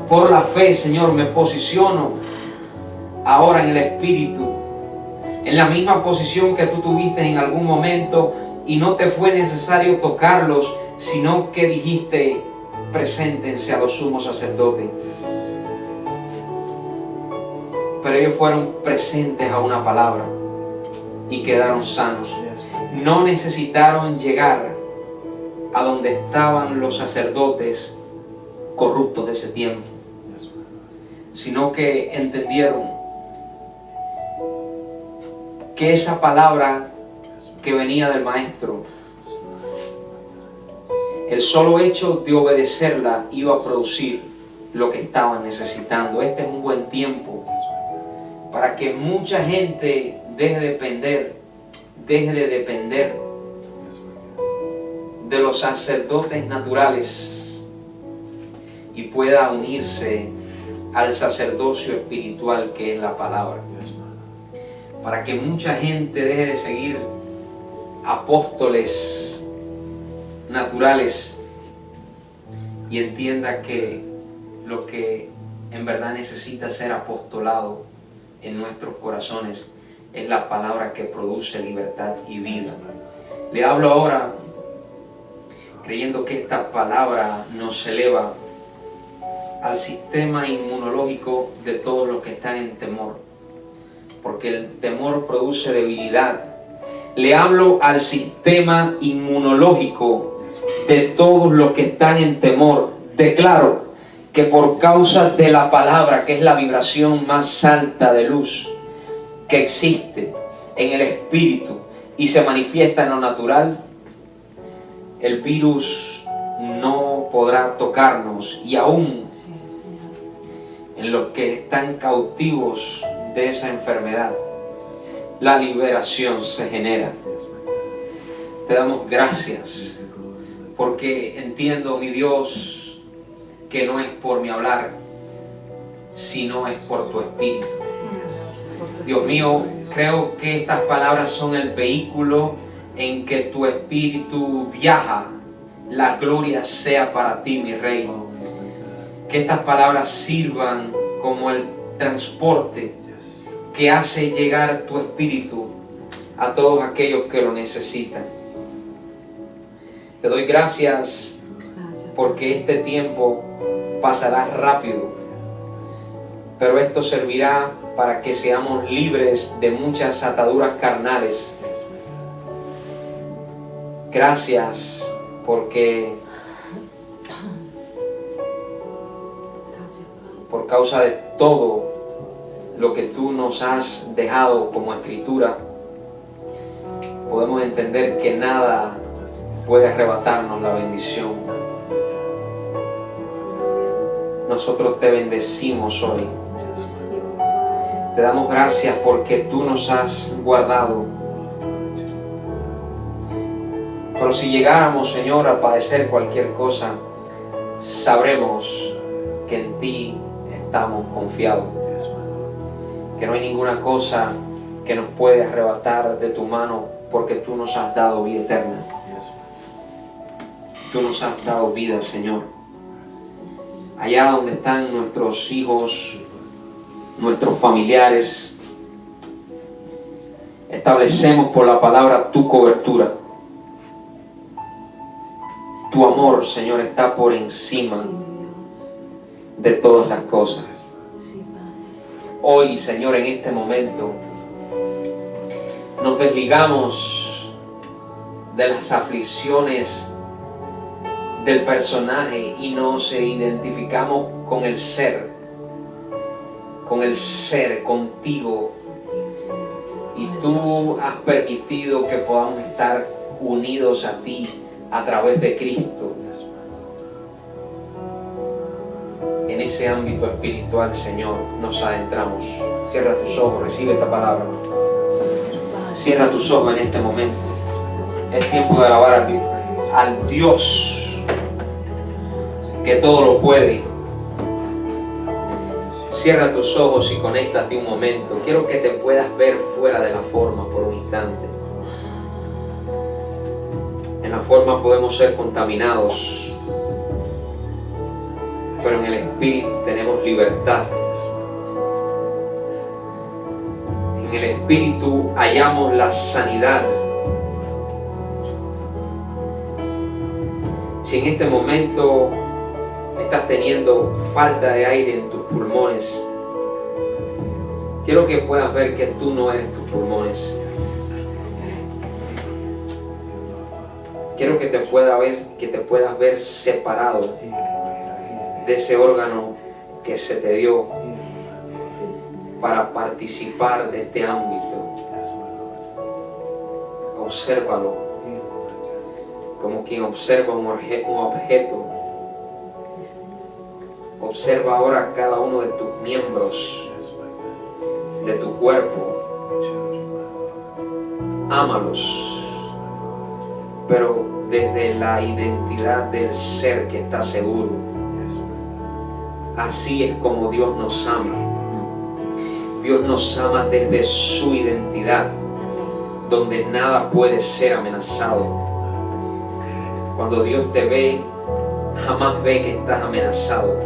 Speaker 1: Por la fe, Señor, me posiciono ahora en el Espíritu, en la misma posición que tú tuviste en algún momento y no te fue necesario tocarlos, sino que dijiste: preséntense a los sumos sacerdotes. Pero ellos fueron presentes a una palabra y quedaron sanos. No necesitaron llegar a donde estaban los sacerdotes corruptos de ese tiempo, sino que entendieron que esa palabra que venía del Maestro, el solo hecho de obedecerla iba a producir lo que estaban necesitando. Este es un buen tiempo para que mucha gente deje de depender de los sacerdotes naturales y pueda unirse al sacerdocio espiritual que es la palabra. Para que mucha gente deje de seguir apóstoles naturales y entienda que lo que en verdad necesita ser apostolado en nuestros corazones es la palabra que produce libertad y vida. Le hablo ahora creyendo que esta palabra nos eleva al sistema inmunológico de todos los que están en temor, porque el temor produce debilidad. Le hablo al sistema inmunológico de todos los que están en temor. Declaro que por causa de la palabra, que es la vibración más alta de luz que existe en el espíritu y se manifiesta en lo natural, el virus no podrá tocarnos, y aún en los que están cautivos de esa enfermedad, la liberación se genera. Te damos gracias porque entiendo, mi Dios, que no es por mi hablar, sino es por tu espíritu. Dios mío, creo que estas palabras son el vehículo en que tu espíritu viaja. La gloria sea para ti, mi Rey. Que estas palabras sirvan como el transporte que hace llegar tu espíritu a todos aquellos que lo necesitan. Te doy gracias porque este tiempo pasará rápido, pero esto servirá para que seamos libres de muchas ataduras carnales. Gracias porque por causa de todo lo que tú nos has dejado como escritura, podemos entender que nada puede arrebatarnos la bendición. Nosotros te bendecimos hoy. Te damos gracias porque tú nos has guardado. Pero si llegáramos, Señor, a padecer cualquier cosa, sabremos que en ti estamos confiados. Que no hay ninguna cosa que nos puede arrebatar de tu mano, porque tú nos has dado vida eterna. Tú nos has dado vida, Señor. Allá donde están nuestros hijos, nuestros familiares, establecemos por la palabra tu cobertura. Tu amor, Señor, está por encima de todas las cosas. Hoy, Señor, en este momento, nos desligamos de las aflicciones del personaje y nos identificamos con el ser, contigo. Y tú has permitido que podamos estar unidos a ti a través de Cristo. En ese ámbito espiritual, Señor, nos adentramos. Cierra tus ojos, recibe esta palabra. Cierra tus ojos en este momento. Es tiempo de alabar al Dios que todo lo puede. Cierra tus ojos y conéctate un momento. Quiero que te puedas ver fuera de la forma por un instante. En la forma podemos ser contaminados, pero en el espíritu tenemos libertad. En el espíritu hallamos la sanidad. Si en este momento estás teniendo falta de aire en tus pulmones, quiero que puedas ver que tú no eres tus pulmones. Quiero que te puedas ver separado de ese órgano que se te dio para participar de este ámbito. Obsérvalo como quien observa un objeto. Observa ahora cada uno de tus miembros, de tu cuerpo. Ámalos, pero desde la identidad del ser que está seguro. Así es como Dios nos ama. Dios nos ama desde su identidad, donde nada puede ser amenazado. Cuando Dios te ve, jamás ve que estás amenazado.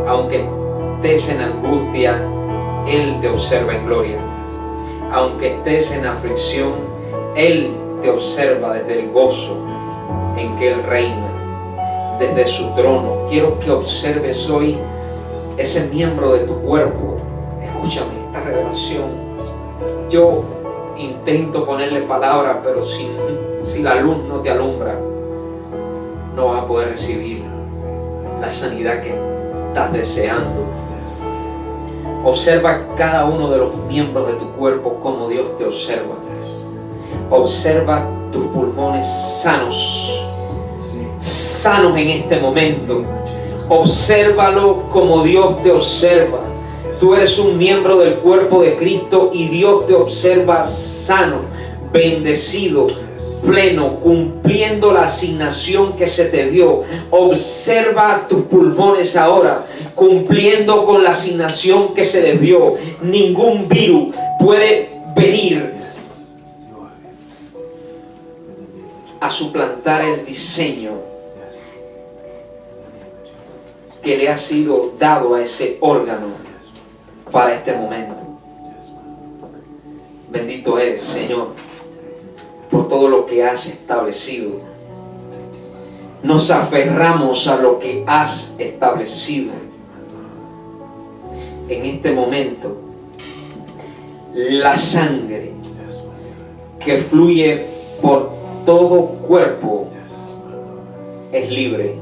Speaker 1: Aunque estés en angustia, Él te observa en gloria. Aunque estés en aflicción, Él te observa desde el gozo en que Él reina, desde su trono. Quiero que observes hoy ese miembro de tu cuerpo. Escúchame, esta revelación. Yo intento ponerle palabras, pero si la luz no te alumbra, no vas a poder recibir la sanidad que estás deseando. Observa cada uno de los miembros de tu cuerpo como Dios te observa. Observa tus pulmones sanos, sanos en este momento. Obsérvalo como Dios te observa. Tú eres un miembro del cuerpo de Cristo y Dios te observa sano, bendecido, pleno, cumpliendo la asignación que se te dio. Observa tus pulmones ahora, cumpliendo con la asignación que se les dio. Ningún virus puede venir a suplantar el diseño que le ha sido dado a ese órgano para este momento. Bendito eres, Señor, por todo lo que has establecido. Nos aferramos a lo que has establecido. En este momento, la sangre que fluye por todo cuerpo es libre,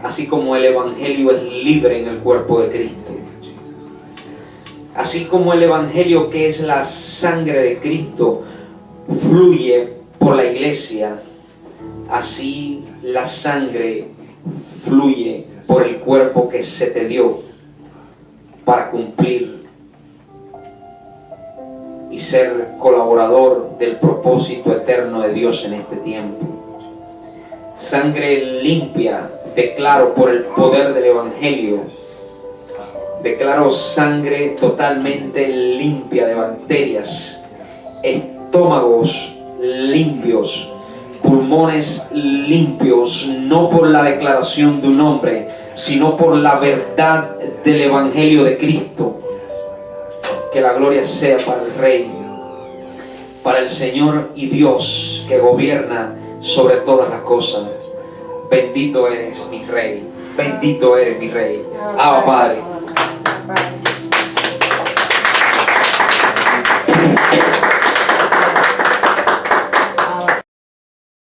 Speaker 1: así como el Evangelio es libre en el cuerpo de Cristo. Así como el Evangelio, que es la sangre de Cristo, fluye por la iglesia, así la sangre fluye por el cuerpo que se te dio para cumplir y ser colaborador del propósito eterno de Dios en este tiempo. Sangre limpia, declaro por el poder del Evangelio. Declaro sangre totalmente limpia de bacterias, estómagos limpios, pulmones limpios, no por la declaración de un hombre, sino por la verdad del Evangelio de Cristo. Que la gloria sea para el Rey, para el Señor y Dios que gobierna sobre todas las cosas. Bendito eres mi Rey, bendito eres mi Rey. Abba Padre.